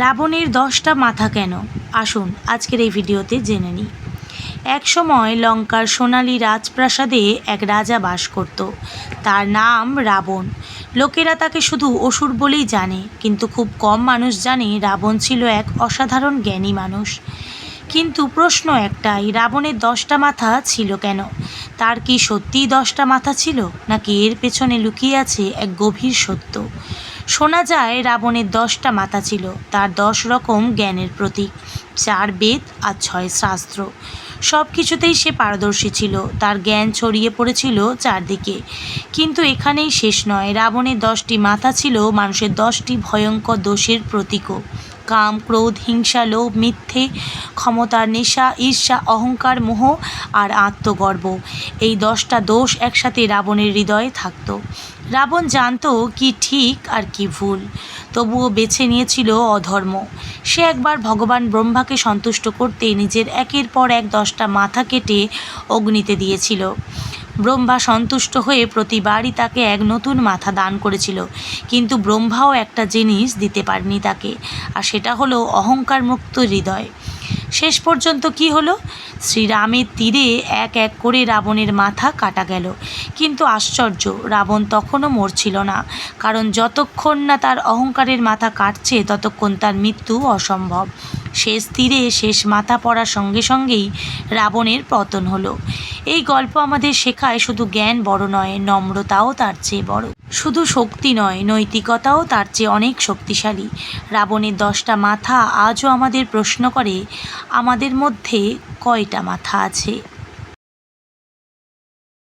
রাবণের 10টা মাথা কেন? আসুন আজকের এই ভিডিওতে জেনে নিই। এক সময় লঙ্কার সোনালী রাজপ্রাসাদে এক রাজা বাস করত। তার নাম রাবণ। লোকেরা তাকে শুধু অসুর বলেই জানে, কিন্তু খুব কম মানুষ জানে রাবণ ছিল এক অসাধারণ জ্ঞানী মানুষ। কিন্তু প্রশ্ন একটাই, রাবণের 10টা মাথা ছিল কেন? তার কি সত্যিই 10টা মাথা ছিল, নাকি এর পেছনে লুকিয়ে আছে এক গভীর সত্য? শোনা যায় রাবণের 10টা মাথা ছিল তার 10 রকম জ্ঞানের প্রতীক, 4 বেদ আর 6 শাস্ত্র। সব কিছুতেই সে পারদর্শী ছিল, তার জ্ঞান ছড়িয়ে পড়েছিল চারদিকে। কিন্তু এখানেই শেষ নয়, রাবণের 10টি মাথা ছিল মানুষের 10টি ভয়ঙ্কর দোষের প্রতীকও। কাম, ক্রোধ, হিংসা, লোভ, মিথ্যে, ক্ষমতার নেশা, ঈর্ষা, অহংকার, মোহ আর আত্মগর্ব, এই 10টা দোষ একসাথে রাবণের হৃদয়ে থাকত। রাবণ জানতো কি ঠিক আর কি ভুল, তবুও বেছে নিয়েছিল অধর্ম। সে একবার ভগবান ব্রহ্মাকে সন্তুষ্ট করতে নিজের একের পর এক 10টা মাথা কেটে অগ্নিতে দিয়েছিল। ব্রহ্মা সন্তুষ্ট হয়ে প্রতিবারই তাকে এক নতুন মাথা দান করেছিল, কিন্তু ব্রহ্মাও একটা জিনিস দিতে পারেনি তাকে, আর সেটা হলো অহংকার মুক্ত হৃদয়। শেষ পর্যন্ত কি হলো? শ্রীরামের তীরে এক এক করে রাবণের মাথা কাটা গেল। কিন্তু আশ্চর্য, রাবণ তখনও মরছিল না, কারণ যতক্ষণ না তার অহংকারের মাথা কাটছে ততক্ষণ তার মৃত্যু অসম্ভব। শেষ তীরে শেষ মাথা পড়ার সঙ্গে সঙ্গেই রাবণের পতন হলো। এই গল্প আমাদের শেখায় শুধু জ্ঞান বড় নয়, নম্রতাও তার চেয়ে বড়। শুধু শক্তি নয়, নৈতিকতাও তার চেয়ে অনেক শক্তিশালী। রাবণের 10টা মাথা আজও আমাদের প্রশ্ন করে, আমাদের মধ্যে কয়টা মাথা আছে?